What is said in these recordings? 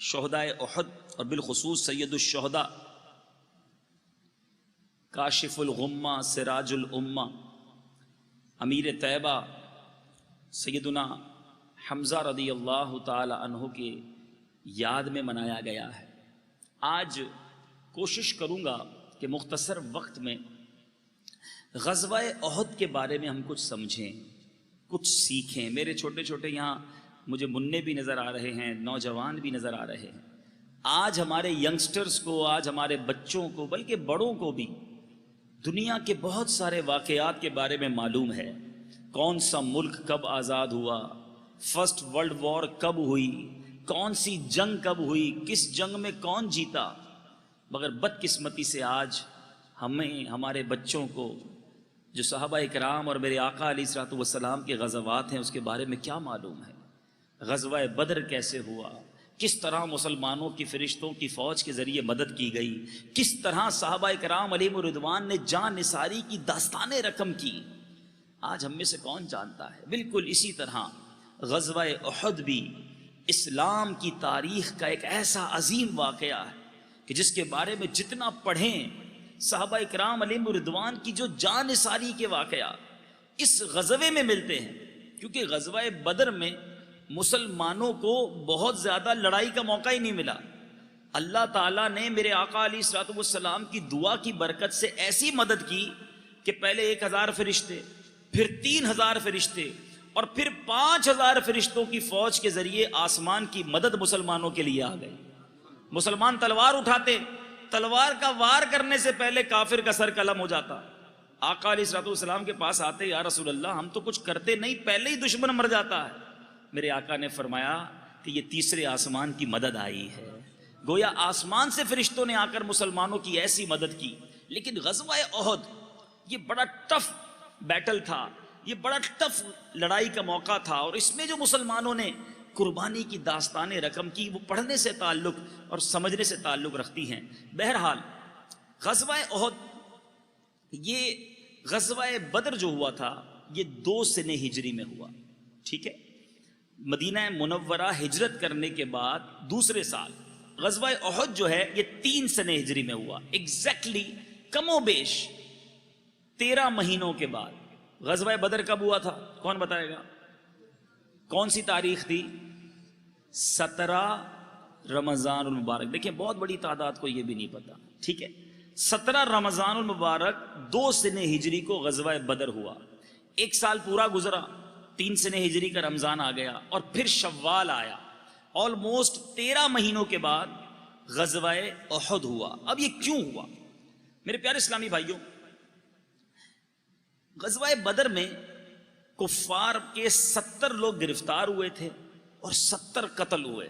شہدائے احد اور بالخصوص سید الشہداء کاشف الغمہ سراج الامہ امیر طیبہ سیدنا حمزہ رضی اللہ تعالی عنہ کے یاد میں منایا گیا ہے۔ آج کوشش کروں گا کہ مختصر وقت میں غزوہ احد کے بارے میں ہم کچھ سمجھیں، کچھ سیکھیں۔ میرے چھوٹے چھوٹے یہاں مجھے منع بھی نظر آ رہے ہیں، نوجوان بھی نظر آ رہے ہیں۔ آج ہمارے ینگسٹرز کو، آج ہمارے بچوں کو، بلکہ بڑوں کو بھی دنیا کے بہت سارے واقعات کے بارے میں معلوم ہے۔ کون سا ملک کب آزاد ہوا، فرسٹ ورلڈ وار کب ہوئی، کون سی جنگ کب ہوئی، کس جنگ میں کون جیتا، مگر بدقسمتی سے آج ہمیں، ہمارے بچوں کو جو صحابہ اکرام اور میرے آقا علیہ الصلوۃ والسلام کے غزوات ہیں اس کے بارے میں کیا معلوم ہے۔ غزوہ بدر کیسے ہوا، کس طرح مسلمانوں کی فرشتوں کی فوج کے ذریعے مدد کی گئی، کس طرح صحابہ کرام علیہم الرضوان نے جان نثاری کی داستانیں رقم کی، آج ہم میں سے کون جانتا ہے۔ بالکل اسی طرح غزوہ احد بھی اسلام کی تاریخ کا ایک ایسا عظیم واقعہ ہے کہ جس کے بارے میں جتنا پڑھیں، صحابہ کرام علیہم الرضوان کی جو جان نثاری کے واقعات اس غزوے میں ملتے ہیں، کیونکہ غزوہ بدر میں مسلمانوں کو بہت زیادہ لڑائی کا موقع ہی نہیں ملا۔ اللہ تعالیٰ نے میرے آقا علیہ الصلوۃ والسلام کی دعا کی برکت سے ایسی مدد کی کہ پہلے 1000 فرشتے، پھر 3000 فرشتے اور پھر 5000 فرشتوں کی فوج کے ذریعے آسمان کی مدد مسلمانوں کے لیے آ گئی۔ مسلمان تلوار اٹھاتے، تلوار کا وار کرنے سے پہلے کافر کا سر قلم ہو جاتا۔ آقا علیہ الصلوۃ والسلام کے پاس آتے، یا رسول اللہ ہم تو کچھ کرتے نہیں، پہلے ہی دشمن مر جاتا ہے۔ میرے آقا نے فرمایا کہ یہ تیسرے آسمان کی مدد آئی ہے۔ گویا آسمان سے فرشتوں نے آ کر مسلمانوں کی ایسی مدد کی۔ لیکن غزوہ احد یہ بڑا ٹف بیٹل تھا، یہ بڑا ٹف لڑائی کا موقع تھا، اور اس میں جو مسلمانوں نے قربانی کی داستانیں رقم کی وہ پڑھنے سے تعلق اور سمجھنے سے تعلق رکھتی ہیں۔ بہرحال غزوہ احد، یہ غزوہ بدر جو ہوا تھا یہ 2 سنہ ہجری میں ہوا، ٹھیک ہے۔ مدینہ منورہ ہجرت کرنے کے بعد دوسرے سال غزوہ احد جو ہے یہ 3 سنہ ہجری میں ہوا، ایگزیکٹلی کم و بیش 13 مہینوں کے بعد۔ غزوہ بدر کب ہوا تھا، کون بتائے گا؟ کون سی تاریخ تھی؟ 17 رمضان المبارک۔ دیکھیں بہت بڑی تعداد کو یہ بھی نہیں پتا، ٹھیک ہے۔ 17 رمضان المبارک 2 سنہ ہجری کو غزوہ بدر ہوا۔ ایک سال پورا گزرا، 3 سنہ ہجری کا رمضان آ گیا، اور پھر شوال آیا۔ آلموسٹ 13 مہینوں کے بعد غزوہ احد ہوا۔ اب یہ کیوں ہوا میرے پیارے اسلامی بھائیوں؟ غزوہ بدر میں کفار کے 70 لوگ گرفتار ہوئے تھے اور 70 قتل ہوئے،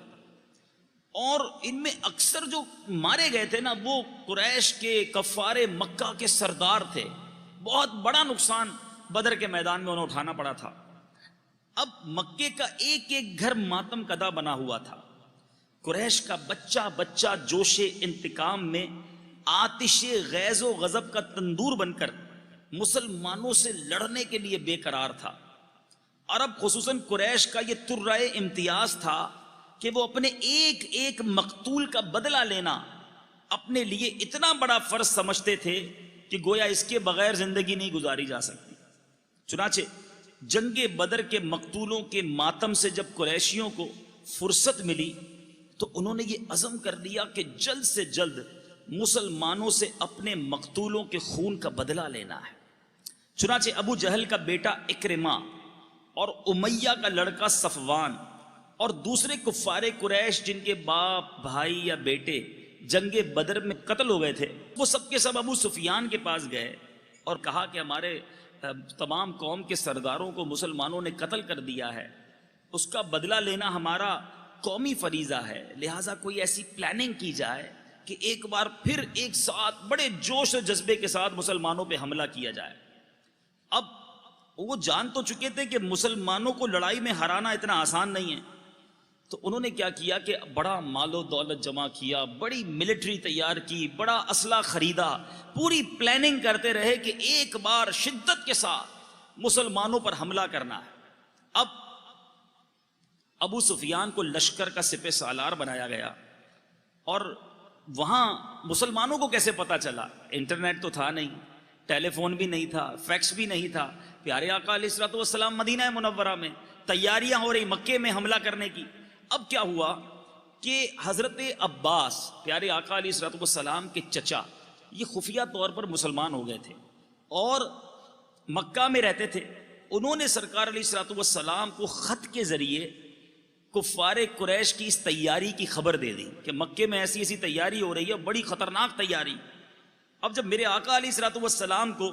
اور ان میں اکثر جو مارے گئے تھے نا وہ قریش کے، کفار مکہ کے سردار تھے۔ بہت بڑا نقصان بدر کے میدان میں انہیں اٹھانا پڑا تھا۔ اب مکے کا ایک ایک گھر ماتم کدا بنا ہوا تھا۔ قریش کا بچہ بچہ جوش انتقام میں آتش غیظ و غضب کا تندور بن کر مسلمانوں سے لڑنے کے لیے بے قرار تھا۔ عرب خصوصاً قریش کا یہ ترائے امتیاز تھا کہ وہ اپنے ایک ایک مقتول کا بدلہ لینا اپنے لیے اتنا بڑا فرض سمجھتے تھے کہ گویا اس کے بغیر زندگی نہیں گزاری جا سکتی۔ چنانچہ جنگ بدر کے مقتولوں کے ماتم سے جب قریشیوں کو فرصت ملی تو انہوں نے یہ عزم کر لیا کہ جلد سے جلد مسلمانوں سے اپنے مقتولوں کے خون کا بدلہ لینا ہے۔ چنانچہ ابو جہل کا بیٹا اکرمہ اور امیہ کا لڑکا صفوان اور دوسرے کفار قریش جن کے باپ، بھائی یا بیٹے جنگ بدر میں قتل ہو گئے تھے، وہ سب کے سب ابو سفیان کے پاس گئے اور کہا کہ ہمارے تمام قوم کے سرداروں کو مسلمانوں نے قتل کر دیا ہے، اس کا بدلہ لینا ہمارا قومی فریضہ ہے، لہٰذا کوئی ایسی پلاننگ کی جائے کہ ایک بار پھر ایک ساتھ بڑے جوش و جذبے کے ساتھ مسلمانوں پہ حملہ کیا جائے۔ اب وہ جان تو چکے تھے کہ مسلمانوں کو لڑائی میں ہرانا اتنا آسان نہیں ہے، تو انہوں نے کیا کیا کہ بڑا مال و دولت جمع کیا، بڑی ملٹری تیار کی، بڑا اسلحہ خریدا، پوری پلاننگ کرتے رہے کہ ایک بار شدت کے ساتھ مسلمانوں پر حملہ کرنا ہے۔ اب ابو سفیان کو لشکر کا سپہ سالار بنایا گیا اور وہاں مسلمانوں کو کیسے پتا چلا؟ انٹرنیٹ تو تھا نہیں، ٹیلی فون بھی نہیں تھا، فیکس بھی نہیں تھا. پیارے آقا علیہ الصلوۃ والسلام مدینہ منورہ میں، تیاریاں ہو رہی مکے میں حملہ کرنے کی. اب کیا ہوا کہ حضرت عباس پیارے آقا علیہ الصلوۃ والسلام کے چچا، یہ خفیہ طور پر مسلمان ہو گئے تھے اور مکہ میں رہتے تھے. انہوں نے سرکار علیہ الصلوۃ والسلام کو خط کے ذریعے کفار قریش کی اس تیاری کی خبر دے دی کہ مکے میں ایسی ایسی تیاری ہو رہی ہے، بڑی خطرناک تیاری. اب جب میرے آقا علیہ الصلوۃ والسلام کو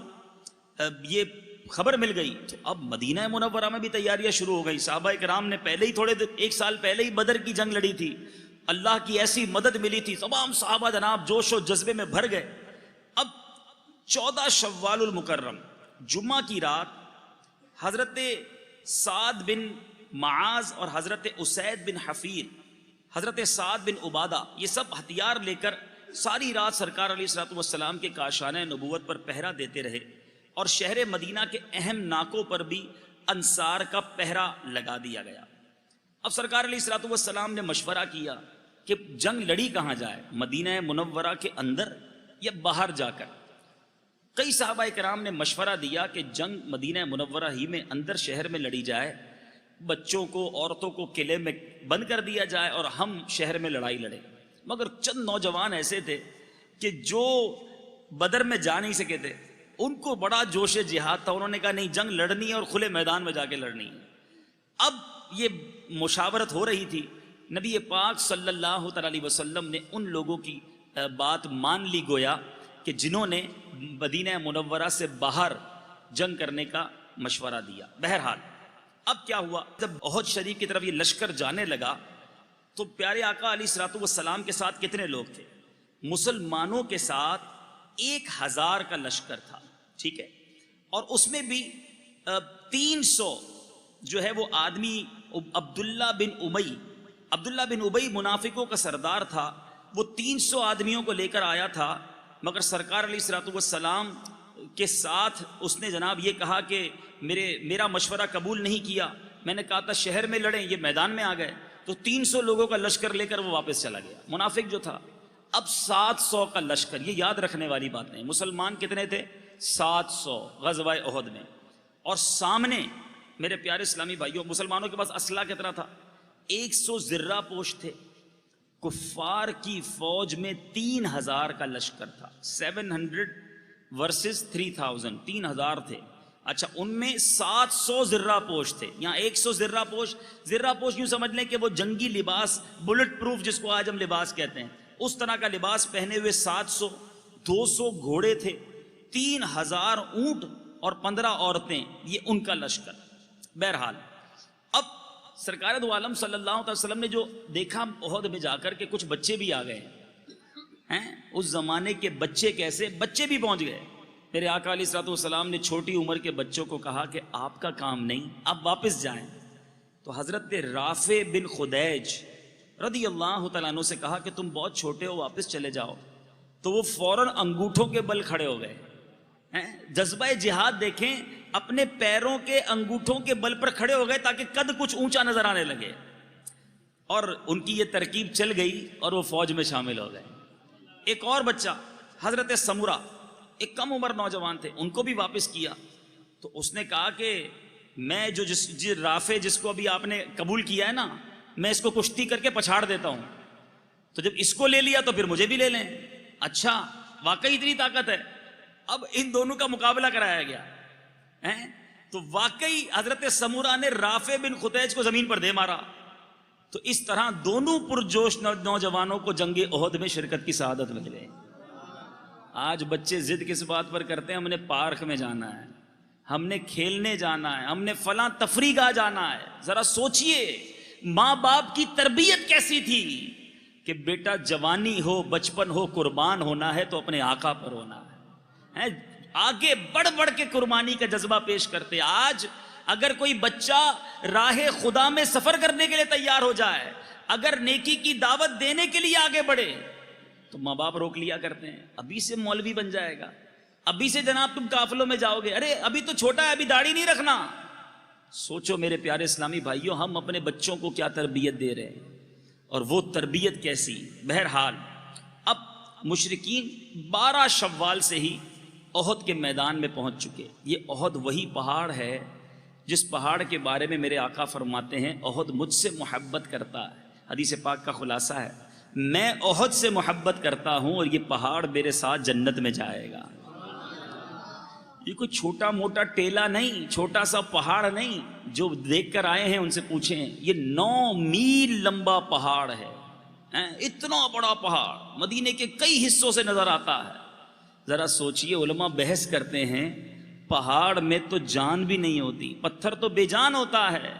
یہ خبر مل گئی تو اب مدینہ منورہ میں بھی تیاریاں شروع ہو گئی. صحابہ کرام نے پہلے ہی ایک سال پہلے ہی بدر کی جنگ لڑی تھی، اللہ کی ایسی مدد ملی تھی، تمام صحابہ جناب جوش و جذبے میں بھر گئے. اب 14 شوال المکرم جمعہ کی رات حضرت سعد بن معاذ اور حضرت اسید بن حفیر، حضرت سعد بن عبادہ، یہ سب ہتھیار لے کر ساری رات سرکار علیہ الصلوۃ والسلام کے کاشانہ نبوت پر پہرا دیتے رہے اور شہر مدینہ کے اہم ناکوں پر بھی انصار کا پہرا لگا دیا گیا. اب سرکار علیہ الصلوۃ والسلام نے مشورہ کیا کہ جنگ لڑی کہاں جائے، مدینہ منورہ کے اندر یا باہر جا کر. کئی صحابہ کرام نے مشورہ دیا کہ جنگ مدینہ منورہ ہی میں اندر شہر میں لڑی جائے، بچوں کو عورتوں کو قلعے میں بند کر دیا جائے اور ہم شہر میں لڑائی لڑیں. مگر چند نوجوان ایسے تھے کہ جو بدر میں جا نہیں سکے تھے، ان کو بڑا جوش جہاد تھا. انہوں نے کہا نہیں، جنگ لڑنی ہے اور کھلے میدان میں جا کے لڑنی ہے. اب یہ مشاورت ہو رہی تھی. نبی پاک صلی اللہ تعالی علیہ وسلم نے ان لوگوں کی بات مان لی گویا کہ جنہوں نے مدینہ منورہ سے باہر جنگ کرنے کا مشورہ دیا. بہرحال اب کیا ہوا، جب احد شریف کی طرف یہ لشکر جانے لگا تو پیارے آقا علیہ الصلوۃ والسلام کے ساتھ کتنے لوگ تھے؟ مسلمانوں کے ساتھ 1000 کا لشکر تھا، ٹھیک ہے، اور اس میں بھی 300 جو ہے وہ آدمی عبداللہ بن ابی منافقوں کا سردار تھا. وہ 300 آدمیوں کو لے کر آیا تھا، مگر سرکار علیہ الصلوۃ والسلام کے ساتھ اس نے جناب یہ کہا کہ میرا مشورہ قبول نہیں کیا. میں نے کہا تھا شہر میں لڑیں، یہ میدان میں آ گئے. تو 300 لوگوں کا لشکر لے کر وہ واپس چلا گیا، منافق جو تھا. اب 700 کا لشکر، یہ یاد رکھنے والی بات نہیں. مسلمان کتنے تھے؟ 700 غزوہ احد میں. اور سامنے میرے پیارے اسلامی بھائیوں، مسلمانوں کے پاس اسلحہ کتنا تھا؟ 100 زرہ پوش تھے. کفار کی فوج میں 3000 کا لشکر تھا. 700 ورسز 3000، 3000 تھے. اچھا، ان میں 700 زرہ پوش تھے. یہاں 100 زرہ پوش یوں سمجھ لیں کہ وہ جنگی لباس، بلٹ پروف جس کو آج ہم لباس کہتے ہیں، اس طرح کا لباس پہنے ہوئے 700. 200 گھوڑے تھے، 3000 اونٹ اور 15 عورتیں، یہ ان کا لشکر. بہرحال اب سرکار دو عالم صلی اللہ علیہ وسلم نے جو دیکھا احد میں جا کر کہ کچھ بچے بھی آ گئے ہیں. اس زمانے کے بچے کیسے؟ بچے بھی پہنچ گئے. میرے آقا علیہ الصلوۃ والسلام نے چھوٹی عمر کے بچوں کو کہا کہ آپ کا کام نہیں، آپ واپس جائیں. تو حضرت رافع بن خدیج رضی اللہ تعالیٰ عنہ سے کہا کہ تم بہت چھوٹے ہو، واپس چلے جاؤ. تو وہ فوراً انگوٹھوں کے بل کھڑے ہو گئے. جذبہ جہاد دیکھیں، اپنے پیروں کے انگوٹھوں کے بل پر کھڑے ہو گئے تاکہ قد کچھ اونچا نظر آنے لگے. اور ان کی یہ ترکیب چل گئی اور وہ فوج میں شامل ہو گئے. ایک اور بچہ حضرت سمورہ، ایک کم عمر نوجوان تھے، ان کو بھی واپس کیا. تو اس نے کہا کہ میں رافع جس کو ابھی آپ نے قبول کیا ہے نا، میں اس کو کشتی کر کے پچھاڑ دیتا ہوں. تو جب اس کو لے لیا تو پھر مجھے بھی لے لیں. اچھا، واقعی اتنی طاقت ہے. اب ان دونوں کا مقابلہ کرایا گیا. تو واقعی حضرت سمورہ نے رافع بن خدیج کو زمین پر دے مارا. تو اس طرح دونوں پرجوش نوجوانوں کو جنگ احد میں شرکت کی سعادت مل گئی. آج بچے ضد کس بات پر کرتے ہیں؟ ہم نے پارک میں جانا ہے، ہم نے کھیلنے جانا ہے، ہم نے فلاں تفریح گاہ جانا ہے. ذرا سوچئے ماں باپ کی تربیت کیسی تھی کہ بیٹا جوانی ہو، بچپن ہو، قربان ہونا ہے تو اپنے آقا پر ہونا ہے. آگے بڑھ بڑھ کے قربانی کا جذبہ پیش کرتے. آج اگر کوئی بچہ راہ خدا میں سفر کرنے کے لیے تیار ہو جائے، اگر نیکی کی دعوت دینے کے لیے آگے بڑھے، تو ماں باپ روک لیا کرتے ہیں. ابھی سے مولوی بن جائے گا، ابھی سے جناب تم قافلوں میں جاؤ گے، ارے ابھی تو چھوٹا ہے، ابھی داڑھی نہیں رکھنا. سوچو میرے پیارے اسلامی بھائیوں، ہم اپنے بچوں کو کیا تربیت دے رہے ہیں. اور وہ تربیت کیسی. بہرحال اب مشرکین 12 شوال سے ہی احد کے میدان میں پہنچ چکے. یہ احد وہی پہاڑ ہے جس پہاڑ کے بارے میں میرے آقا فرماتے ہیں احد مجھ سے محبت کرتا ہے. حدیث پاک کا خلاصہ ہے میں احد سے محبت کرتا ہوں اور یہ پہاڑ میرے ساتھ جنت میں جائے گا. یہ کوئی چھوٹا موٹا ٹیلا نہیں، چھوٹا سا پہاڑ نہیں. جو دیکھ کر آئے ہیں ان سے پوچھیں، یہ 9 میل لمبا پہاڑ ہے. اتنا بڑا پہاڑ مدینے کے کئی حصوں سے نظر آتا ہے. ذرا سوچئے، علماء بحث کرتے ہیں پہاڑ میں تو جان بھی نہیں ہوتی، پتھر تو بے جان ہوتا ہے.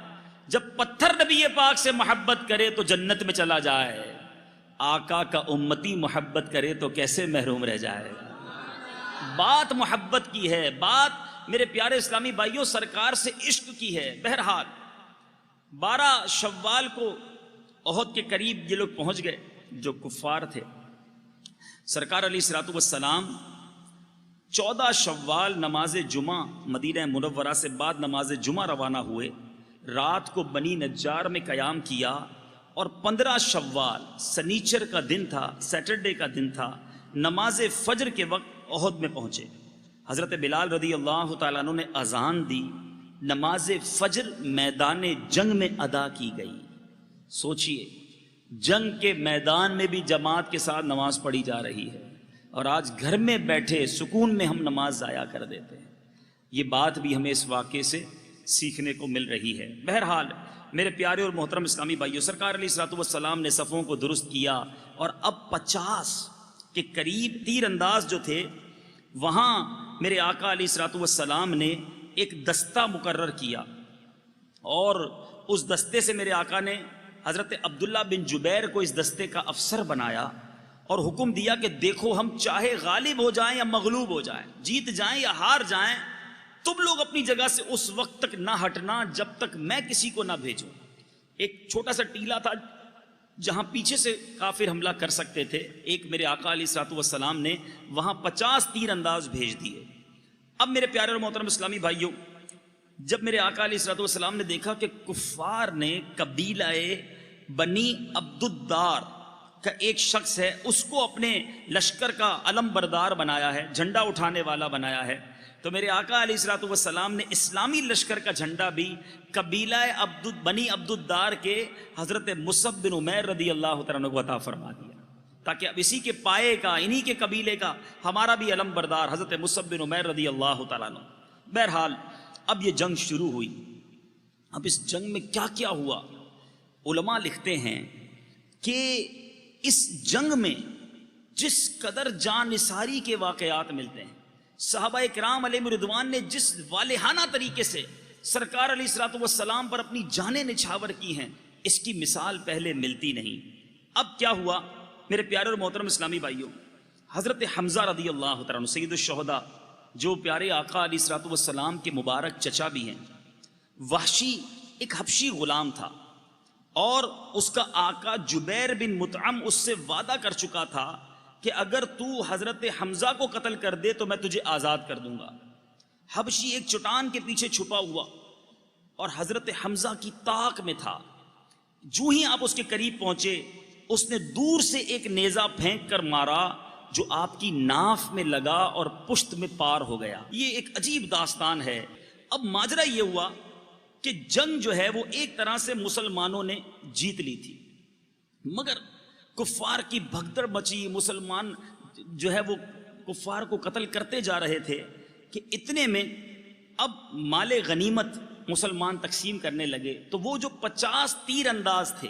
جب پتھر نبی پاک سے محبت کرے تو جنت میں چلا جائے، آقا کا امتی محبت کرے تو کیسے محروم رہ جائے. بات محبت کی ہے، بات میرے پیارے اسلامی بھائیوں سرکار سے عشق کی ہے. بہرحال 12 شوال کو احد کے قریب یہ لوگ پہنچ گئے جو کفار تھے. سرکار علیہ الصلوۃ والسلام 14 شوال نماز جمعہ مدینہ منورہ سے بعد نماز جمعہ روانہ ہوئے. رات کو بنی نجار میں قیام کیا اور 15 شوال سنیچر کا دن تھا، سیٹرڈے کا دن تھا، نماز فجر کے وقت احد میں پہنچے. حضرت بلال رضی اللہ تعالیٰ عنہ نے اذان دی. نماز فجر میدان جنگ میں ادا کی گئی. سوچئے جنگ کے میدان میں بھی جماعت کے ساتھ نماز پڑھی جا رہی ہے اور آج گھر میں بیٹھے سکون میں ہم نماز ضائع کر دیتے ہیں. یہ بات بھی ہمیں اس واقعے سے سیکھنے کو مل رہی ہے. بہرحال میرے پیارے اور محترم اسلامی بھائیوں سرکار علیہ الصلوۃ والسلام نے صفوں کو درست کیا اور اب 50 کے قریب تیر انداز جو تھے وہاں میرے آقا علیہ الصلوۃ والسلام نے ایک دستہ مقرر کیا اور اس دستے سے میرے آقا نے حضرت عبداللہ بن جبیر کو اس دستے کا افسر بنایا اور حکم دیا کہ دیکھو ہم چاہے غالب ہو جائیں یا مغلوب ہو جائیں، جیت جائیں یا ہار جائیں، تم لوگ اپنی جگہ سے اس وقت تک نہ ہٹنا جب تک میں کسی کو نہ بھیجوں. ایک چھوٹا سا ٹیلا تھا جہاں پیچھے سے کافر حملہ کر سکتے تھے. ایک میرے آقا علیہ الصلوۃ والسلام نے وہاں 50 تیر انداز بھیج دیے. اب میرے پیارے اور محترم اسلامی بھائیوں جب میرے آقا علیہ الصلوۃ والسلام نے دیکھا کہ کفار نے قبیلہ بنی عبدالدار کا ایک شخص ہے اس کو اپنے لشکر کا علم بردار بنایا ہے، جھنڈا اٹھانے والا بنایا ہے، تو میرے آقا علیہ الصلوۃ والسلام نے اسلامی لشکر کا جھنڈا بھی قبیلہ بنی عبدالدار کے حضرت مصعب بن عمیر رضی اللہ تعالیٰ عنہ کو عطا فرما دیا تاکہ اب اسی کے پائے کا، انہی کے قبیلے کا ہمارا بھی علم بردار حضرت مصعب بن عمیر رضی اللہ تعالیٰ عنہ. بہرحال اب یہ جنگ شروع ہوئی. اب اس جنگ میں کیا کیا ہوا؟ علماء لکھتے ہیں کہ اس جنگ میں جس قدر جان نثاری کے واقعات ملتے ہیں، صحابہ کرام علیہم رضوان نے جس والہانہ طریقے سے سرکار علیہ الصلوۃ والسلام پر اپنی جانیں نچھاور کی ہیں اس کی مثال پہلے ملتی نہیں. اب کیا ہوا میرے پیارے اور محترم اسلامی بھائیوں، حضرت حمزہ رضی اللہ تعالیٰ عنہ سید الشہداء جو پیارے آقا علیہ الصلوۃ والسلام کے مبارک چچا بھی ہیں، وحشی ایک حبشی غلام تھا اور اس کا آقا جبیر بن مطعم اس سے وعدہ کر چکا تھا کہ اگر تو حضرت حمزہ کو قتل کر دے تو میں تجھے آزاد کر دوں گا. حبشی ایک چٹان کے پیچھے چھپا ہوا اور حضرت حمزہ کی طاق میں تھا. جو ہی آپ اس کے قریب پہنچے اس نے دور سے ایک نیزہ پھینک کر مارا جو آپ کی ناف میں لگا اور پشت میں پار ہو گیا. یہ ایک عجیب داستان ہے. اب ماجرا یہ ہوا کہ جنگ جو ہے وہ ایک طرح سے مسلمانوں نے جیت لی تھی، مگر کفار کی بھگدڑ مچی، مسلمان جو ہے وہ کفار کو قتل کرتے جا رہے تھے کہ اتنے میں اب مال غنیمت مسلمان تقسیم کرنے لگے. تو وہ جو 50 تیر انداز تھے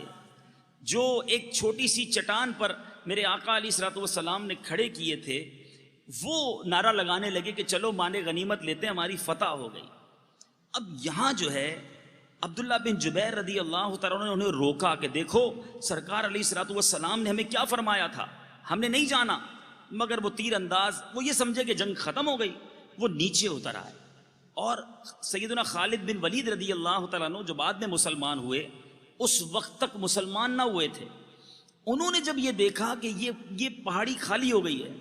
جو ایک چھوٹی سی چٹان پر میرے آقا علیہ الصلوۃ والسلام نے کھڑے کیے تھے، وہ نعرہ لگانے لگے کہ چلو مال غنیمت لیتے ہیں، ہماری فتح ہو گئی. اب یہاں جو ہے عبداللہ بن جبیر رضی اللہ تعالیٰ نے انہیں روکا کہ دیکھو سرکار علیہ الصلوۃ والسلام نے ہمیں کیا فرمایا تھا، ہم نے نہیں جانا. مگر وہ تیر انداز وہ یہ سمجھے کہ جنگ ختم ہو گئی، وہ نیچے اتر آئے. اور سیدنا خالد بن ولید رضی اللہ تعالیٰ عنہ جو بعد میں مسلمان ہوئے اس وقت تک مسلمان نہ ہوئے تھے، انہوں نے جب یہ دیکھا کہ یہ پہاڑی خالی ہو گئی ہے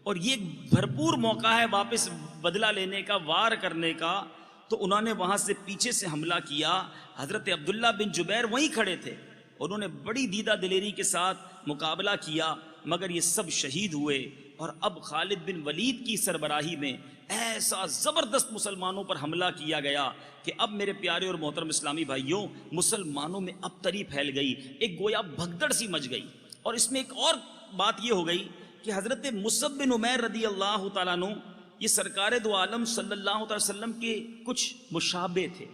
اور یہ بھرپور موقع ہے واپس بدلہ لینے کا، وار کرنے کا، تو انہوں نے وہاں سے پیچھے سے حملہ کیا. حضرت عبداللہ بن جبیر وہیں کھڑے تھے انہوں نے بڑی دیدہ دلیری کے ساتھ مقابلہ کیا، مگر یہ سب شہید ہوئے۔ اور اب خالد بن ولید کی سربراہی میں ایسا زبردست مسلمانوں پر حملہ کیا گیا کہ اب میرے پیارے اور محترم اسلامی بھائیوں، مسلمانوں میں اب تری پھیل گئی، ایک گویا بھگدڑ سی مچ گئی۔ اور اس میں ایک اور بات یہ ہو گئی کہ حضرت مصعب بن عمیر رضی اللہ تعالیٰ عنہ یہ سرکار دو عالم صلی اللہ علیہ وسلم کے کچھ مشابہ تھے،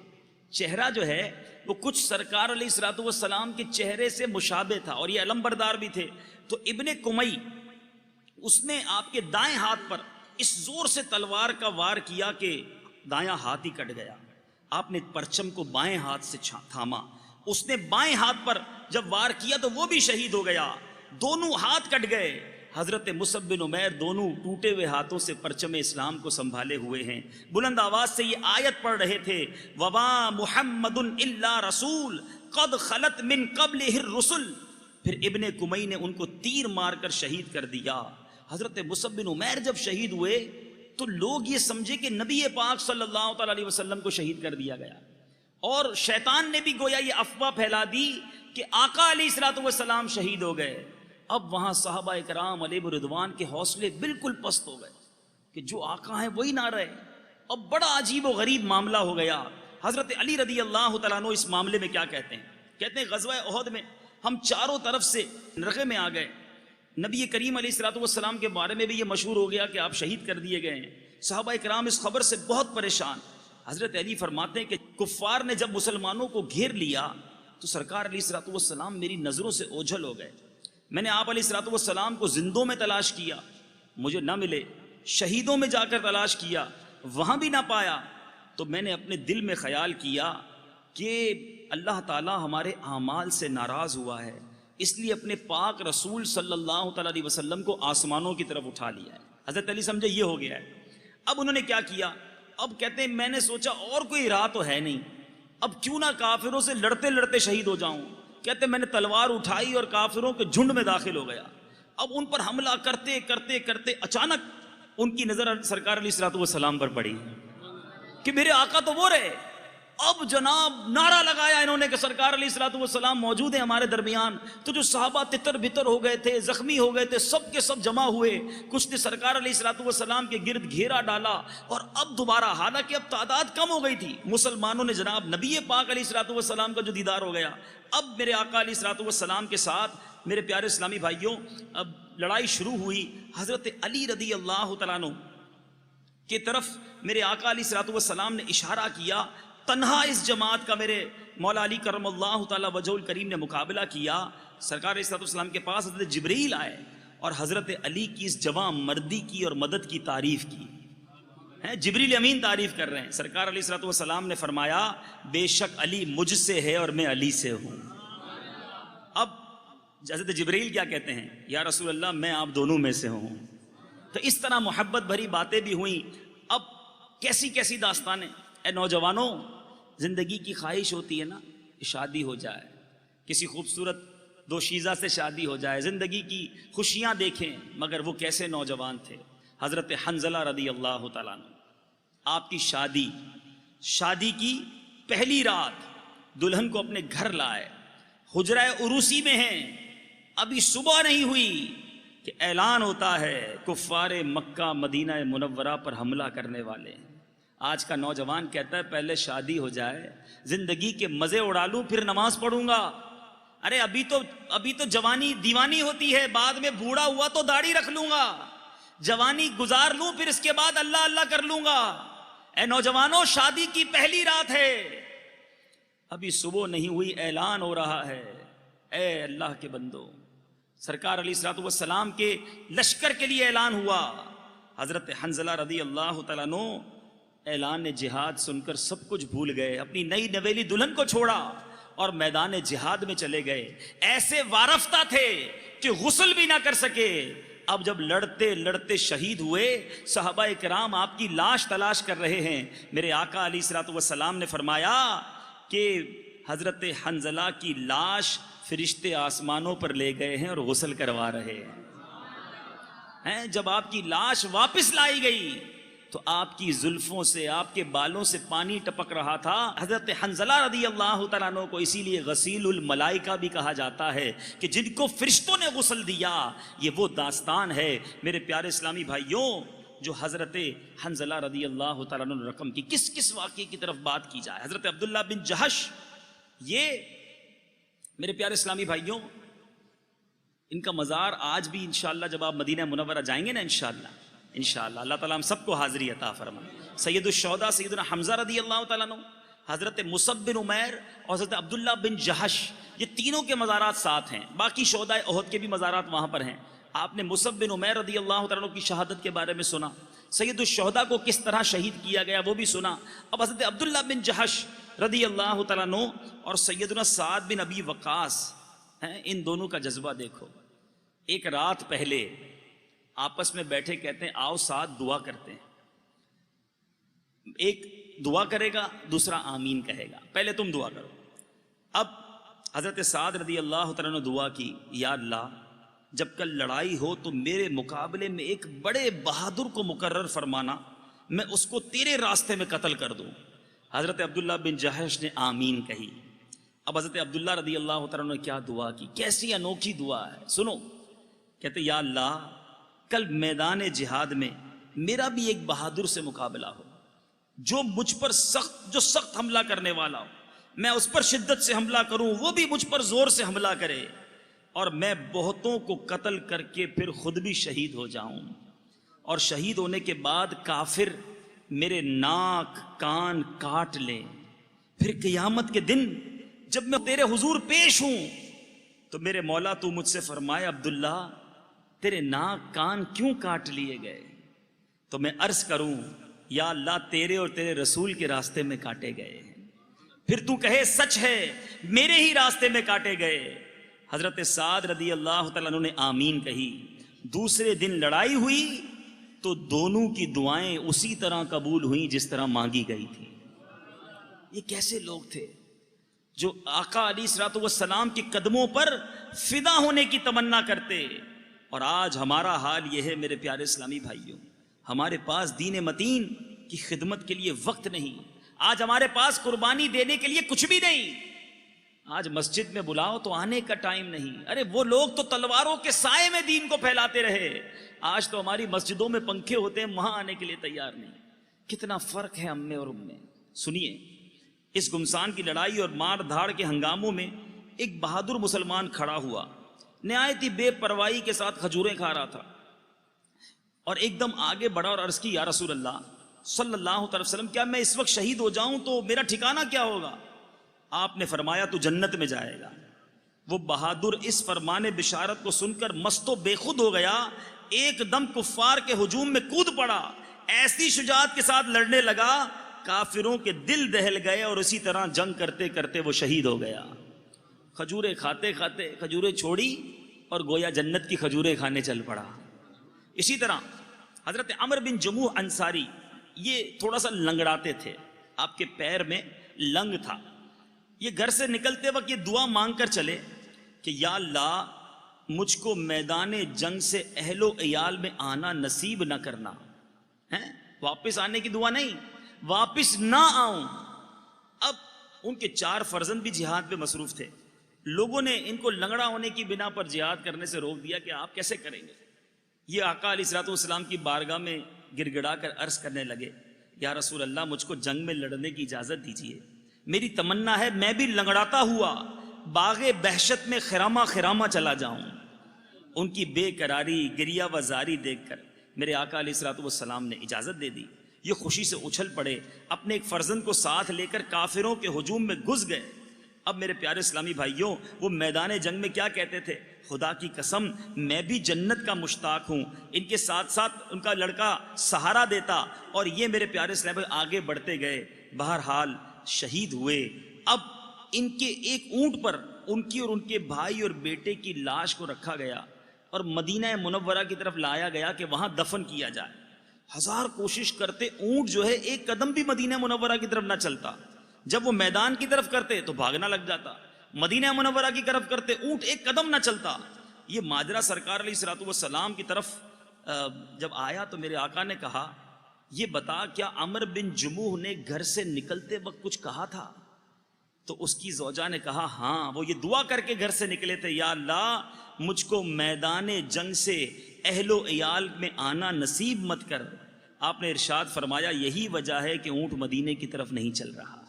چہرہ جو ہے وہ کچھ سرکار علیہ الصلوۃ والسلام کے چہرے سے مشابہ تھا، اور یہ علم بردار بھی تھے۔ تو ابن کمی اس نے آپ کے دائیں ہاتھ پر اس زور سے تلوار کا وار کیا کہ دایاں ہاتھ ہی کٹ گیا۔ آپ نے پرچم کو بائیں ہاتھ سے تھاما، اس نے بائیں ہاتھ پر جب وار کیا تو وہ بھی شہید ہو گیا، دونوں ہاتھ کٹ گئے۔ حضرت مصعب بن عمیر دونوں ٹوٹے ہوئے ہاتھوں سے پرچم اسلام کو سنبھالے ہوئے ہیں، بلند آواز سے یہ آیت پڑھ رہے تھے، وَمَا مُحَمَّدٌ إِلَّا رَسُولٌ قَدْ خَلَتْ مِن قَبْلِهِ الرُّسُلُ۔ پھر ابن کمی نے ان کو تیر مار کر شہید کر دیا۔ حضرت مصعب بن عمیر جب شہید ہوئے تو لوگ یہ سمجھے کہ نبی پاک صلی اللہ تعالی علیہ وسلم کو شہید کر دیا گیا، اور شیطان نے بھی گویا یہ افواہ پھیلا دی کہ آقا علیہ الصلوۃ والسلام شہید ہو گئے۔ اب وہاں صحابہ کرام علیہ رضوان کے حوصلے بالکل پست ہو گئے کہ جو آقا ہیں وہی نہ رہے۔ اب بڑا عجیب و غریب معاملہ ہو گیا۔ حضرت علی رضی اللہ تعالیٰ عنہ اس معاملے میں کیا کہتے ہیں؟ کہتے ہیں غزوہ احد میں ہم چاروں طرف سے رغے میں آ گئے، نبی کریم علیہ الصلوۃ والسلام کے بارے میں بھی یہ مشہور ہو گیا کہ آپ شہید کر دیے گئے ہیں۔ صحابہ کرام اس خبر سے بہت پریشان۔ حضرت علی فرماتے ہیں کہ کفار نے جب مسلمانوں کو گھیر لیا تو سرکار علیہ الصلوۃ والسلام میری نظروں سے اوجھل ہو گئے۔ میں نے آپ علیہ الصلوۃ والسلام کو زندوں میں تلاش کیا، مجھے نہ ملے، شہیدوں میں جا کر تلاش کیا، وہاں بھی نہ پایا۔ تو میں نے اپنے دل میں خیال کیا کہ اللہ تعالیٰ ہمارے اعمال سے ناراض ہوا ہے، اس لیے اپنے پاک رسول صلی اللہ تعالیٰ علیہ وسلم کو آسمانوں کی طرف اٹھا لیا ہے۔ حضرت علی سمجھے یہ ہو گیا ہے۔ اب انہوں نے کیا کیا؟ اب کہتے ہیں میں نے سوچا اور کوئی راہ تو ہے نہیں، اب کیوں نہ کافروں سے لڑتے لڑتے شہید ہو جاؤں۔ کہتے میں نے تلوار اٹھائی اور کافروں کے جھنڈ میں داخل ہو گیا۔ اب ان پر حملہ کرتے کرتے کرتے اچانک ان کی نظر سرکار علیہ الصلوۃ والسلام پر پڑی کہ میرے آقا تو وہ رہے۔ اب جناب نعرہ لگایا انہوں نے کہ سرکار علیہ الصلوۃ والسلام موجود ہیں ہمارے درمیان۔ تو جو صحابہ تتر بتر ہو گئے تھے، زخمی ہو گئے تھے، سب کے سب جمع ہوئے، کچھ نے سرکار علیہ الصلوۃ والسلام کے گرد گھیرا ڈالا۔ اور اب دوبارہ، حالانکہ اب تعداد کم ہو گئی تھی، مسلمانوں نے جناب نبی پاک علیہ الصلوۃ والسلام کا جو دیدار ہو گیا، اب میرے آقا علیہ الصلوۃ والسلام کے ساتھ میرے پیارے اسلامی بھائیوں اب لڑائی شروع ہوئی۔ حضرت علی رضی اللہ تعالیٰ عنہ کی طرف میرے آقا علیہ الصلوۃ والسلام نے اشارہ کیا، تنہا اس جماعت کا میرے مولا علی کرم اللہ تعالیٰ وجہ الکریم نے مقابلہ کیا۔ سرکار علیہ الصلوۃ والسلام کے پاس حضرت جبریل آئے اور حضرت علی کی اس جواں مردی کی اور مدد کی تعریف کی ہے۔ جبریل امین تعریف کر رہے ہیں۔ سرکار علیہ الصلوۃ والسلام نے فرمایا بے شک علی مجھ سے ہے اور میں علی سے ہوں۔ اب حضرت جبریل کیا کہتے ہیں؟ یا رسول اللہ میں آپ دونوں میں سے ہوں۔ تو اس طرح محبت بھری باتیں بھی ہوئیں۔ اب کیسی کیسی داستانیں۔ اے نوجوانوں، زندگی کی خواہش ہوتی ہے نا کہ شادی ہو جائے، کسی خوبصورت دوشیزہ سے شادی ہو جائے، زندگی کی خوشیاں دیکھیں، مگر وہ کیسے نوجوان تھے۔ حضرت حنظلہ رضی اللہ تعالیٰ عنہ، آپ کی شادی کی پہلی رات دلہن کو اپنے گھر لائے، حجرہ عروسی میں ہیں، ابھی صبح نہیں ہوئی کہ اعلان ہوتا ہے کفار مکہ مدینہ منورہ پر حملہ کرنے والے ہیں۔ آج کا نوجوان کہتا ہے پہلے شادی ہو جائے، زندگی کے مزے اڑا لوں پھر نماز پڑھوں گا۔ ارے ابھی تو جوانی دیوانی ہوتی ہے، بعد میں بوڑھا ہوا تو داڑھی رکھ لوں گا، جوانی گزار لوں پھر اس کے بعد اللہ اللہ کر لوں گا۔ اے نوجوانوں، شادی کی پہلی رات ہے، ابھی صبح نہیں ہوئی، اعلان ہو رہا ہے۔ اے اللہ کے بندو، سرکار علیہ الصلوۃ والسلام کے لشکر کے لیے اعلان ہوا۔ حضرت حنظلہ رضی اللہ تعالیٰ عنہ اعلان جہاد سن کر سب کچھ بھول گئے، اپنی نئی نویلی دلہن کو چھوڑا اور میدان جہاد میں چلے گئے۔ ایسے وارفتہ تھے کہ غسل بھی نہ کر سکے۔ اب جب لڑتے لڑتے شہید ہوئے، صحابہ کرام آپ کی لاش تلاش کر رہے ہیں۔ میرے آقا علیہ الصلوۃ والسلام نے فرمایا کہ حضرت حنظلہ کی لاش فرشتے آسمانوں پر لے گئے ہیں اور غسل کروا رہے ہیں۔ جب آپ کی لاش واپس لائی گئی تو آپ کی زلفوں سے، آپ کے بالوں سے پانی ٹپک رہا تھا۔ حضرت حنظلہ رضی اللہ تعالیٰ عنہ کو اسی لیے غسیل الملائکہ بھی کہا جاتا ہے کہ جن کو فرشتوں نے غسل دیا، یہ وہ داستان ہے میرے پیارے اسلامی بھائیوں جو حضرت حنظلہ رضی اللہ تعالیٰ عنہ نے رقم کی۔ کس واقعے کی طرف بات کی جائے، حضرت عبداللہ بن جہش، یہ میرے پیارے اسلامی بھائیوں ان کا مزار آج بھی انشاءاللہ جب آپ مدینہ منورہ جائیں گے نا انشاءاللہ اللہ تعالیٰ ہم سب کو حاضری عطا فرمائے۔ سید الشہداء سیدنا حمزہ رضی اللہ تعالیٰ عنہ، حضرت مصعب بن عمیر اور حضرت عبداللہ بن جہش، یہ تینوں کے مزارات ساتھ ہیں، باقی شہداء احد کے بھی مزارات وہاں پر ہیں۔ آپ نے مصعب بن عمیر رضی اللہ تعالیٰ عنہ کی شہادت کے بارے میں سنا، سید الشہداء کو کس طرح شہید کیا گیا وہ بھی سنا۔ اب حضرت عبداللہ بن جہش رضی اللہ تعالیٰ عنہ اور سیدنا سعد بن ابی وقاص ہیں، ان دونوں کا جذبہ دیکھو۔ ایک رات پہلے آپس میں بیٹھے کہتے ہیں آؤ ساتھ دعا کرتے ہیں، ایک دعا کرے گا دوسرا آمین کہے گا، پہلے تم دعا کرو۔ اب حضرت سعد رضی اللہ تعالیٰ نے دعا کی، یا اللہ جب کل لڑائی ہو تو میرے مقابلے میں ایک بڑے بہادر کو مقرر فرمانا، میں اس کو تیرے راستے میں قتل کر دوں۔ حضرت عبداللہ بن جہش نے آمین کہی۔ اب حضرت عبداللہ رضی اللہ تعالیٰ نے کیا دعا کی، کیسی انوکھی دعا ہے، سنو۔ کہتے یا اللہ کل میدان جہاد میں میرا بھی ایک بہادر سے مقابلہ ہو، جو مجھ پر سخت حملہ کرنے والا ہو، میں اس پر شدت سے حملہ کروں، وہ بھی مجھ پر زور سے حملہ کرے، اور میں بہتوں کو قتل کر کے پھر خود بھی شہید ہو جاؤں، اور شہید ہونے کے بعد کافر میرے ناک کان کاٹ لے، پھر قیامت کے دن جب میں تیرے حضور پیش ہوں تو میرے مولا تو مجھ سے فرمائے عبداللہ تیرے ناک کان کیوں کاٹ لیے گئے، تو میں عرض کروں یا اللہ تیرے اور تیرے رسول کے راستے میں کاٹے گئے، پھر تو کہے سچ ہے میرے ہی راستے میں کاٹے گئے۔ حضرت سعد رضی اللہ تعالیٰ عنہ نے آمین کہی۔ دوسرے دن لڑائی ہوئی تو دونوں کی دعائیں اسی طرح قبول ہوئیں جس طرح مانگی گئی تھی۔ یہ کیسے لوگ تھے جو آقا علیہ الصلوۃ والسلام کے قدموں پر فدا ہونے کی تمنا کرتے، اور آج ہمارا حال یہ ہے میرے پیارے اسلامی بھائیوں، ہمارے پاس دین متین کی خدمت کے لیے وقت نہیں، آج ہمارے پاس قربانی دینے کے لیے کچھ بھی نہیں، آج مسجد میں بلاؤ تو آنے کا ٹائم نہیں۔ ارے وہ لوگ تو تلواروں کے سائے میں دین کو پھیلاتے رہے، آج تو ہماری مسجدوں میں پنکھے ہوتے ہیں، وہاں آنے کے لیے تیار نہیں۔ کتنا فرق ہے ہم میں اور ان میں۔ سنیے، اس گمسان کی لڑائی اور مار دھاڑ کے ہنگاموں میں ایک بہادر مسلمان کھڑا ہوا، نہایت ہی بے پرواہی کے ساتھ کھجوریں کھا رہا تھا، اور ایک دم آگے بڑھا اور عرض کی یا رسول اللہ صلی اللہ علیہ وسلم کیا میں اس وقت شہید ہو جاؤں تو میرا ٹھکانہ کیا ہوگا؟ آپ نے فرمایا تو جنت میں جائے گا۔ وہ بہادر اس فرمان بشارت کو سن کر مست و بے خود ہو گیا، ایک دم کفار کے ہجوم میں کود پڑا، ایسی شجاعت کے ساتھ لڑنے لگا کافروں کے دل دہل گئے، اور اسی طرح جنگ کرتے کرتے وہ شہید ہو گیا۔ کھجورے کھاتے کھاتے کھجوریں چھوڑی اور گویا جنت کی کھجوریں کھانے چل پڑا۔ اسی طرح حضرت عمر بن جموح انصاری، یہ تھوڑا سا لنگڑاتے تھے، آپ کے پیر میں لنگ تھا، یہ گھر سے نکلتے وقت یہ دعا مانگ کر چلے کہ یا اللہ مجھ کو میدان جنگ سے اہل و عیال میں آنا نصیب نہ کرنا ہے، واپس آنے کی دعا نہیں، واپس نہ آؤں۔ اب ان کے 4 فرزند بھی جہاد پہ مصروف تھے، لوگوں نے ان کو لنگڑا ہونے کی بنا پر جہاد کرنے سے روک دیا کہ آپ کیسے کریں گے۔ یہ آقا علیہ الصلوۃ والسلام کی بارگاہ میں گر گڑا کر عرض کرنے لگے یا رسول اللہ مجھ کو جنگ میں لڑنے کی اجازت دیجیے، میری تمنا ہے میں بھی لنگڑاتا ہوا باغ بہشت میں خرامہ خرامہ چلا جاؤں۔ ان کی بے قراری گریہ و زاری دیکھ کر میرے آقا علیہ الصلوۃ والسلام نے اجازت دے دی۔ یہ خوشی سے اچھل پڑے، اپنے ایک فرزند کو ساتھ لے کر کافروں کے ہجوم میں گھس گئے۔ اب میرے پیارے اسلامی بھائیوں، وہ میدان جنگ میں کیا کہتے تھے؟ خدا کی قسم میں بھی جنت کا مشتاق ہوں، ان کے ساتھ ساتھ ان کا لڑکا سہارا دیتا، اور یہ میرے پیارے اسلامی بھائی آگے بڑھتے گئے، بہرحال شہید ہوئے۔ اب ان کے ایک اونٹ پر ان کی اور ان کے بھائی اور بیٹے کی لاش کو رکھا گیا اور مدینہ منورہ کی طرف لایا گیا کہ وہاں دفن کیا جائے۔ ہزار کوشش کرتے اونٹ جو ہے ایک قدم بھی مدینہ منورہ کی طرف نہ چلتا، جب وہ میدان کی طرف کرتے تو بھاگنا لگ جاتا، مدینہ منورہ کی طرف کرتے اونٹ ایک قدم نہ چلتا۔ یہ ماجرا سرکار علیہ الصلوۃ والسلام کی طرف جب آیا تو میرے آقا نے کہا یہ بتا کیا عمر بن جموح نے گھر سے نکلتے وقت کچھ کہا تھا؟ تو اس کی زوجہ نے کہا ہاں، وہ یہ دعا کر کے گھر سے نکلے تھے، یا اللہ مجھ کو میدان جنگ سے اہل و عیال میں آنا نصیب مت کر۔ آپ نے ارشاد فرمایا یہی وجہ ہے کہ اونٹ مدینے کی طرف نہیں چل رہا ہے۔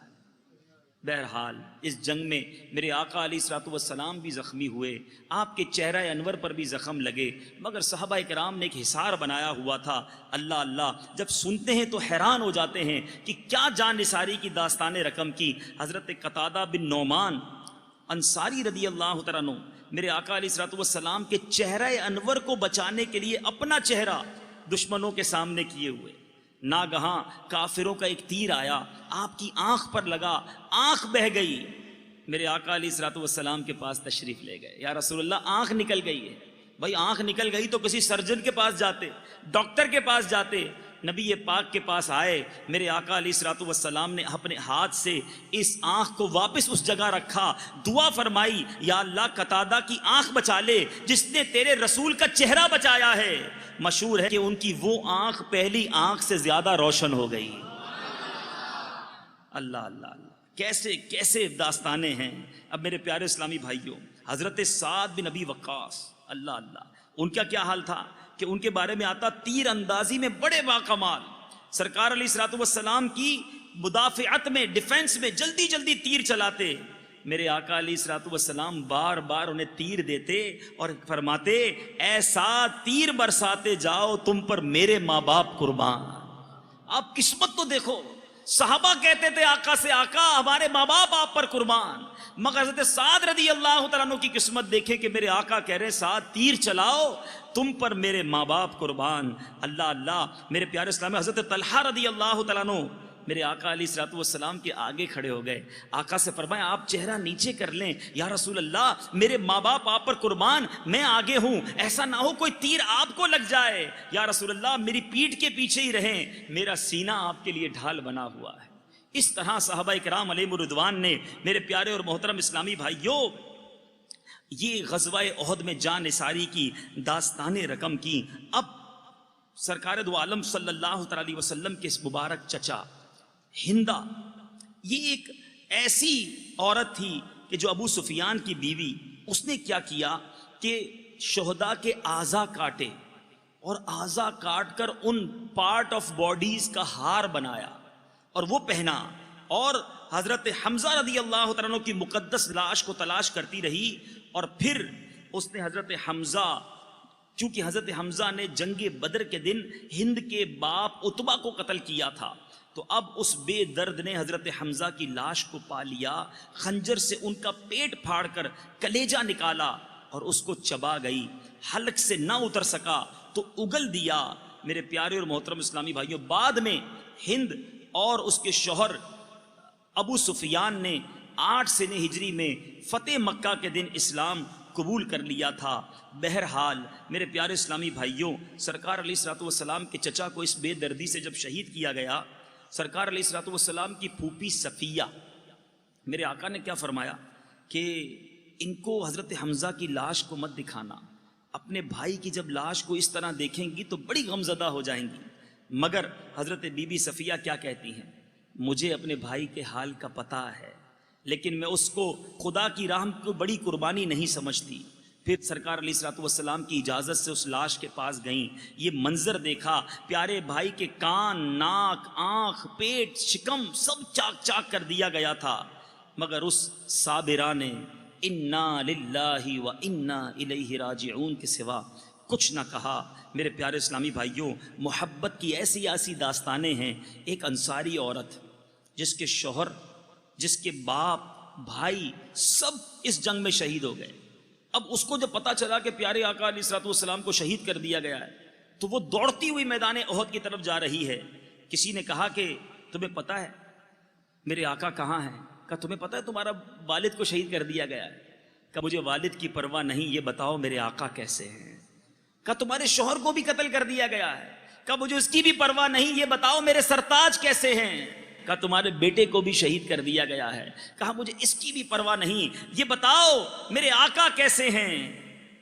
بہرحال اس جنگ میں میرے آقا علیہ الصلوۃ والسلام بھی زخمی ہوئے، آپ کے چہرہ انور پر بھی زخم لگے، مگر صحابہ کرام نے ایک حصار بنایا ہوا تھا۔ اللہ اللہ جب سنتے ہیں تو حیران ہو جاتے ہیں کہ کیا جان نثاری کی داستان رقم کی۔ حضرت قتادہ بن نعمان انصاری رضی اللہ تعالیٰ عنہ میرے آقا علیہ الصلوۃ والسلام کے چہرہ انور کو بچانے کے لیے اپنا چہرہ دشمنوں کے سامنے کیے ہوئے، ناگہاں کافروں کا ایک تیر آیا، آپ کی آنکھ پر لگا، آنکھ بہہ گئی۔ میرے آقا علیہ الصلوۃ والسلام کے پاس تشریف لے گئے، یا رسول اللہ آنکھ نکل گئی ہے۔ بھائی آنکھ نکل گئی تو کسی سرجن کے پاس جاتے، ڈاکٹر کے پاس جاتے۔ نبی پاک کے پاس آئے، میرے آقا علیہ الصلوۃ والسلام نے اپنے ہاتھ سے اس آنکھ کو واپس اس جگہ رکھا، دعا فرمائی یا اللہ قتادہ کی آنکھ بچا لے جس نے تیرے رسول کا چہرہ بچایا ہے۔ مشہور ہے کہ ان کی وہ آنکھ پہلی آنکھ سے زیادہ روشن ہو گئی۔ اللہ اللہ اللہ، کیسے کیسے داستانیں ہیں۔ اب میرے پیارے اسلامی بھائیوں، حضرت سعد بن ابی وقاص، اللہ اللہ، ان کا کیا حال تھا کہ ان کے بارے میں آتا تیر اندازی میں بڑے باکمال، سرکار علیہ الصلوۃ والسلام کی مدافعت میں، ڈیفنس میں جلدی جلدی تیر چلاتے۔ میرے آقا علیہ الصلوۃ والسلام بار بار انہیں تیر دیتے اور فرماتے اے سعد تیر برساتے جاؤ، تم پر میرے ماں باپ قربان۔ آپ قسمت تو دیکھو، صحابہ کہتے تھے آقا سے آقا ہمارے ماں باپ آپ پر قربان، مگر حضرت سعد رضی اللہ تعالیٰ عنہ کی قسمت دیکھیں کہ میرے آقا کہہ رہے سعد تیر چلاؤ، تم پر میرے ماں باپ قربان۔ اللہ اللہ، میرے پیارے اسلام، حضرت طلحہ رضی اللہ تعالیٰ عنہ میرے آقا علیہ الصلوۃ والسلام کے آگے کھڑے ہو گئے، آقا سے فرمایا آپ چہرہ نیچے کر لیں، یا رسول اللہ میرے ماں باپ آپ پر قربان، میں آگے ہوں، ایسا نہ ہو کوئی تیر آپ کو لگ جائے، یا رسول اللہ میری پیٹھ کے پیچھے ہی رہیں، میرا سینہ آپ کے لیے ڈھال بنا ہوا ہے۔ اس طرح صحابہ کرام علیہم الرضوان نے میرے پیارے اور محترم اسلامی بھائیوں یہ غزوہ احد میں جان نثاری کی داستان رقم کی۔ اب سرکار دو عالم صلی اللہ تعالی علیہ وسلم کے اس مبارک چچا ہندا، یہ ایک ایسی عورت تھی کہ جو ابو سفیان کی بیوی، اس نے کیا کیا کہ شہداء کے اعضا کاٹے اور اعضا کاٹ کر ان پارٹ آف باڈیز کا ہار بنایا اور وہ پہنا، اور حضرت حمزہ رضی اللہ تعالیٰ عنہ کی مقدس لاش کو تلاش کرتی رہی، اور پھر اس نے حضرت حمزہ، چونکہ حضرت حمزہ نے جنگ بدر کے دن ہند کے باپ عتبہ کو قتل کیا تھا، تو اب اس بے درد نے حضرت حمزہ کی لاش کو پا لیا، خنجر سے ان کا پیٹ پھاڑ کر کلیجہ نکالا اور اس کو چبا گئی، حلق سے نہ اتر سکا تو اگل دیا۔ میرے پیارے اور محترم اسلامی بھائیوں، بعد میں ہند اور اس کے شوہر ابو سفیان نے 8 سنہ ہجری میں فتح مکہ کے دن اسلام قبول کر لیا تھا۔ بہرحال میرے پیارے اسلامی بھائیوں، سرکار علیہ الصلوۃ والسلام کے چچا کو اس بے دردی سے جب شہید کیا گیا، سرکار علیہ الصلوۃ والسلام کی پھوپھی صفیہ، میرے آقا نے کیا فرمایا کہ ان کو حضرت حمزہ کی لاش کو مت دکھانا، اپنے بھائی کی جب لاش کو اس طرح دیکھیں گی تو بڑی غمزدہ ہو جائیں گی۔ مگر حضرت بی بی صفیہ کیا کہتی ہیں، مجھے اپنے بھائی کے حال کا پتہ ہے، لیکن میں اس کو خدا کی راہ کو بڑی قربانی نہیں سمجھتی۔ پھر سرکار علیہ الصلوۃ والسلام کی اجازت سے اس لاش کے پاس گئیں، یہ منظر دیکھا، پیارے بھائی کے کان، ناک، آنکھ، پیٹ، شکم سب چاک چاک کر دیا گیا تھا، مگر اس صابرہ نے انا للہ و انا الیہ راجعون کے سوا کچھ نہ کہا۔ میرے پیارے اسلامی بھائیوں، محبت کی ایسی ایسی داستانیں ہیں۔ ایک انصاری عورت جس کے شوہر، جس کے باپ، بھائی سب اس جنگ میں شہید ہو گئے، اب اس کو جب پتا چلا کہ پیارے آقا علیہ الصلوۃ والسلام کو شہید کر دیا گیا ہے تو وہ دوڑتی ہوئی میدان احد کی طرف جا رہی ہے۔ کسی نے کہا کہ تمہیں پتا ہے میرے آقا کہاں ہیں؟ کہا تمہیں پتا ہے تمہارا والد کو شہید کر دیا گیا ہے؟ کہا مجھے والد کی پرواہ نہیں، یہ بتاؤ میرے آقا کیسے ہیں؟ کہا تمہارے شوہر کو بھی قتل کر دیا گیا ہے؟ کہا مجھے اس کی بھی پرواہ نہیں، یہ بتاؤ میرے سرتاج کیسے ہیں؟ کہا تمہارے بیٹے کو بھی شہید کر دیا گیا ہے۔ کہا مجھے اس کی بھی پرواہ نہیں، یہ بتاؤ میرے آقا کیسے ہیں؟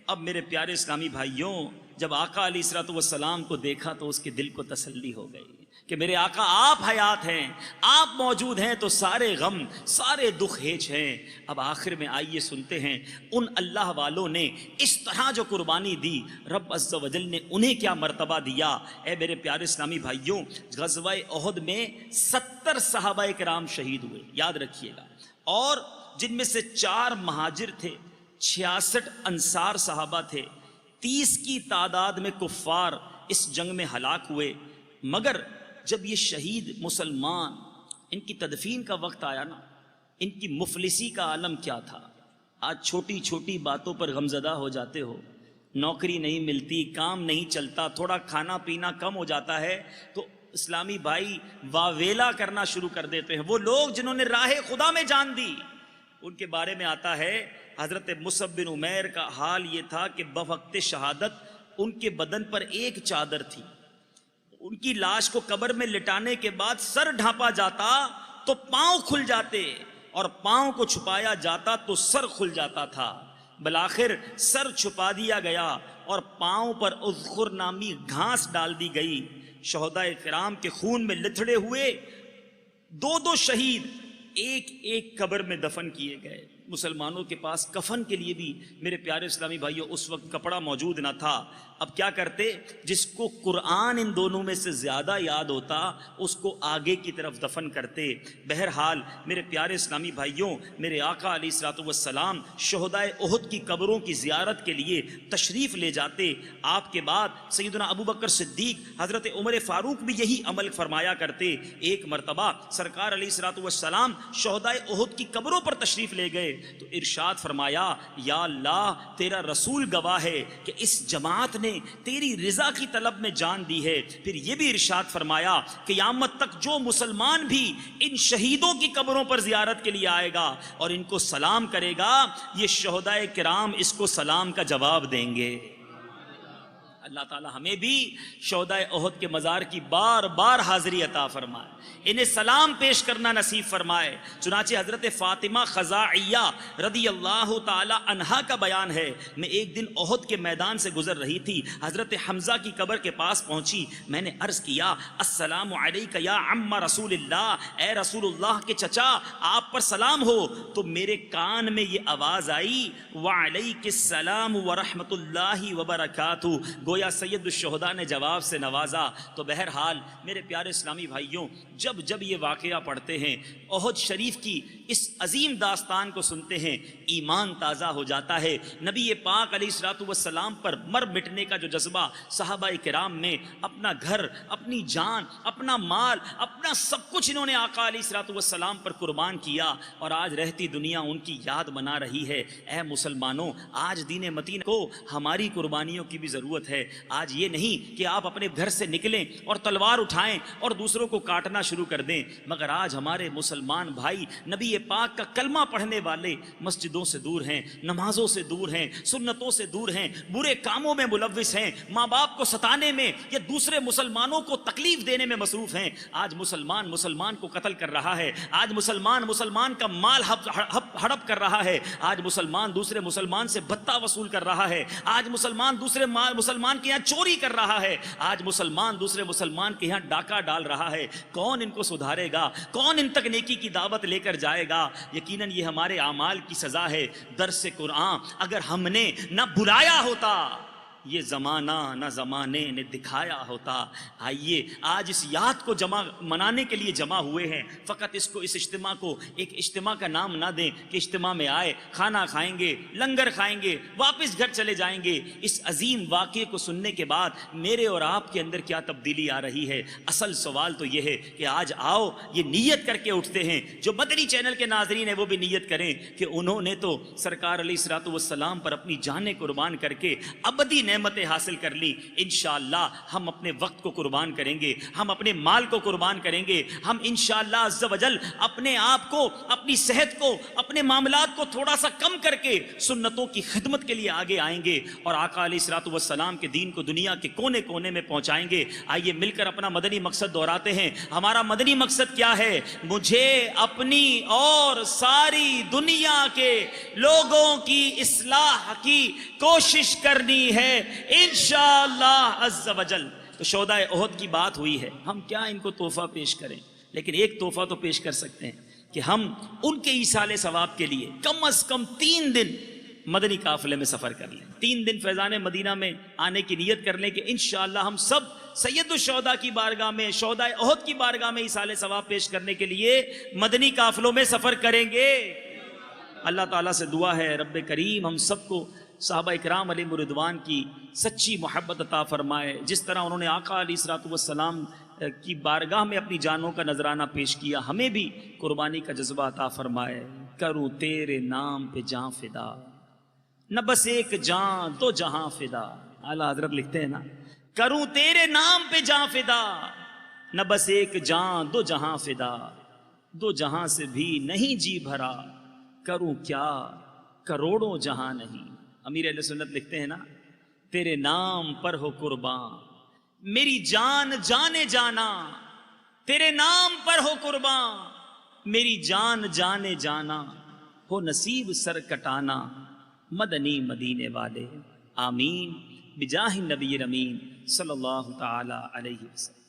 اب میرے پیارے اسلامی بھائیوں، جب آقا علیہ الصلوۃ والسلام کو دیکھا تو اس کے دل کو تسلی ہو گئی کہ میرے آقا آپ حیات ہیں، آپ موجود ہیں تو سارے غم سارے دکھ ہیچ ہیں۔ اب آخر میں آئیے سنتے ہیں ان اللہ والوں نے اس طرح جو قربانی دی، رب عز و جل نے انہیں کیا مرتبہ دیا۔ اے میرے پیارے اسلامی بھائیوں، غزوہ احد میں 70 صحابہ کرام شہید ہوئے، یاد رکھیے گا، اور جن میں سے 4 مہاجر تھے، 66 انصار صحابہ تھے، 30 کی تعداد میں کفار اس جنگ میں ہلاک ہوئے۔ مگر جب یہ شہید مسلمان ان کی تدفین کا وقت آیا نا، ان کی مفلسی کا عالم کیا تھا۔ آج چھوٹی چھوٹی باتوں پر غمزدہ ہو جاتے ہو، نوکری نہیں ملتی، کام نہیں چلتا، تھوڑا کھانا پینا کم ہو جاتا ہے تو اسلامی بھائی واویلا کرنا شروع کر دیتے ہیں۔ وہ لوگ جنہوں نے راہ خدا میں جان دی، ان کے بارے میں آتا ہے حضرت مصعب بن عمیر کا حال یہ تھا کہ بوقت شہادت ان کے بدن پر ایک چادر تھی، ان کی لاش کو قبر میں لٹانے کے بعد سر ڈھانپا جاتا تو پاؤں کھل جاتے، اور پاؤں کو چھپایا جاتا تو سر کھل جاتا تھا۔ بالآخر سر چھپا دیا گیا اور پاؤں پر اذخر نامی گھاس ڈال دی گئی۔ شہداء کرام کے خون میں لتھڑے ہوئے 2 شہید ایک ایک قبر میں دفن کیے گئے۔ مسلمانوں کے پاس کفن کے لیے بھی میرے پیارے اسلامی بھائیوں اس وقت کپڑا موجود نہ تھا۔ اب کیا کرتے؟ جس کو قرآن ان دونوں میں سے زیادہ یاد ہوتا اس کو آگے کی طرف دفن کرتے۔ بہرحال میرے پیارے اسلامی بھائیوں، میرے آقا علیہ الصلوۃ والسلام شہدائے احد کی قبروں کی زیارت کے لیے تشریف لے جاتے۔ آپ کے بعد سیدنا ابو بکر صدیق، حضرت عمر فاروق بھی یہی عمل فرمایا کرتے۔ ایک مرتبہ سرکار علیہ الصلوۃ والسلام شہدائے احد کی قبروں پر تشریف لے گئے تو ارشاد فرمایا، یا اللہ تیرا رسول گواہ ہے کہ اس جماعت نے تیری رضا کی طلب میں جان دی ہے۔ پھر یہ بھی ارشاد فرمایا قیامت تک جو مسلمان بھی ان شہیدوں کی قبروں پر زیارت کے لیے آئے گا اور ان کو سلام کرے گا، یہ شہدائے کرام اس کو سلام کا جواب دیں گے۔ اللہ تعالی ہمیں بھی شہدائے احد کے مزار کی بار بار حاضری عطا فرمائے، انہیں سلام پیش کرنا نصیب فرمائے۔ چنانچہ حضرت فاطمہ خزاعیہ رضی اللہ تعالی عنہا کا بیان ہے، میں ایک دن احد کے میدان سے گزر رہی تھی، حضرت حمزہ کی قبر کے پاس پہنچی، میں نے عرض کیا السلام علیک یا عم رسول اللہ، اے رسول اللہ کے چچا آپ پر سلام ہو۔ تو میرے کان میں یہ آواز آئی وعلیک السلام ورحمۃ اللہ وبرکاتہ، گویا سید الشہداء نے جواب سے نوازا۔ تو بہرحال میرے پیارے اسلامی بھائیوں، جب یہ واقعہ پڑھتے ہیں، احد شریف کی اس عظیم داستان کو سنتے ہیں، ایمان تازہ ہو جاتا ہے۔ نبی پاک علیہ الصلوۃ والسلام پر مر مٹنے کا جو جذبہ صحابہ کرام میں، اپنا گھر، اپنی جان، اپنا مال، اپنا سب کچھ انہوں نے آقا علیہ الصلوۃ والسلام پر قربان کیا، اور آج رہتی دنیا ان کی یاد بنا رہی ہے۔ اے مسلمانوں، آج دین متین کو ہماری قربانیوں کی بھی ضرورت ہے۔ آج یہ نہیں کہ آپ اپنے گھر سے نکلیں اور تلوار اٹھائیں اور دوسروں کو کاٹنا شروع کر دیں، مگر آج ہمارے مسلمان بھائی نبی پاک کا کلمہ پڑھنے والے مسجدوں سے دور ہیں، نمازوں سے دور ہیں، سنتوں سے دور ہیں، برے کاموں میں ملوث ہیں، ماں باپ کو ستانے میں یا دوسرے مسلمانوں کو تکلیف دینے میں مصروف ہیں۔ آج مسلمان کو قتل کر رہا ہے، آج مسلمان کا مال ہڑپ کر رہا ہے، آج مسلمان دوسرے مسلمان سے بھتہ وصول کر رہا ہے، آج مسلمان دوسرے مسلمان کے یہاں چوری کر رہا ہے، آج مسلمان دوسرے مسلمان کے یہاں ڈاکہ ڈال رہا ہے۔ کون ان کو سدھارے گا؟ کون ان تک نیکی کی دعوت لے کر جائے گا؟ یقیناً یہ ہمارے اعمال کی سزا ہے۔ درس قرآن اگر ہم نے نہ بلایا ہوتا، یہ زمانہ نہ زمانے نے دکھایا ہوتا۔ آئیے آج اس یاد کو منانے کے لیے جمع ہوئے ہیں، فقط اس اجتماع کو ایک اجتماع کا نام نہ دیں کہ اجتماع میں آئے، کھانا کھائیں گے، لنگر کھائیں گے، واپس گھر چلے جائیں گے۔ اس عظیم واقعے کو سننے کے بعد میرے اور آپ کے اندر کیا تبدیلی آ رہی ہے؟ اصل سوال تو یہ ہے کہ آج آؤ یہ نیت کر کے اٹھتے ہیں، جو مدنی چینل کے ناظرین ہیں وہ بھی نیت کریں کہ انہوں نے تو سرکار علیہ الصلوۃ والسلام پر اپنی جانیں قربان کر کے ابدی نعمتیں حاصل کر لی۔ انشاءاللہ ہم اپنے وقت کو قربان کریں گے، ہم اپنے مال کو قربان کریں گے، ہم انشاءاللہ عز و جل اپنے آپ کو، اپنی صحت کو، اپنے معاملات کو تھوڑا سا کم کر کے سنتوں کی خدمت کے لیے آگے آئیں گے اور آقا علیہ الصلوۃ والسلام کے دین کو دنیا کے کونے کونے میں پہنچائیں گے۔ آئیے مل کر اپنا مدنی مقصد دہراتے ہیں۔ ہمارا مدنی مقصد کیا ہے؟ مجھے اپنی اور ساری دنیا کے لوگوں کی اصلاح کی کوشش کرنی ہے، انشاءاللہ عز و جل۔ تو شہداء احد کی بات ہوئی ہے، ہم کیا ان کو تحفہ پیش کریں، لیکن ایک تحفہ تو پیش کر سکتے ہیں کہ ہم ان کے ایصال ثواب کے لیے کم از کم 3 دن مدنی قافلے میں سفر کر لیں، 3 دن فیضان مدینہ میں آنے کی نیت کر لیں کہ انشاءاللہ ہم سب سید الشہداء کی بارگاہ میں، شہداء احد کی بارگاہ میں ایصال ثواب پیش کرنے کے لیے مدنی قافلوں میں سفر کریں گے۔ اللہ تعالیٰ سے دعا ہے رب کریم ہم سب کو صحابہ اکرام علیہ رضوان کی سچی محبت عطا فرمائے، جس طرح انہوں نے آقا علیہ الصلوۃ والسلام کی بارگاہ میں اپنی جانوں کا نذرانہ پیش کیا، ہمیں بھی قربانی کا جذبہ عطا فرمائے۔ کروں تیرے نام پہ جاں فدا، نہ بس ایک جان دو جہاں فدا۔ اعلیٰ حضرت لکھتے ہیں نا، کروں تیرے نام پہ جاں فدا، نہ بس ایک جان دو جہاں فدا، 2 جہاں سے بھی نہیں جی بھرا، کروں کیا کروڑوں جہاں نہیں۔ امیر اہل سنت لکھتے ہیں نا، تیرے نام پر ہو قربان میری جان جانے جانا، تیرے نام پر ہو قربان میری جان جانے جانا، ہو نصیب سر کٹانا مدنی مدینے والے، آمین بجاہ النبی الامین صلی اللہ تعالی علیہ وسلم۔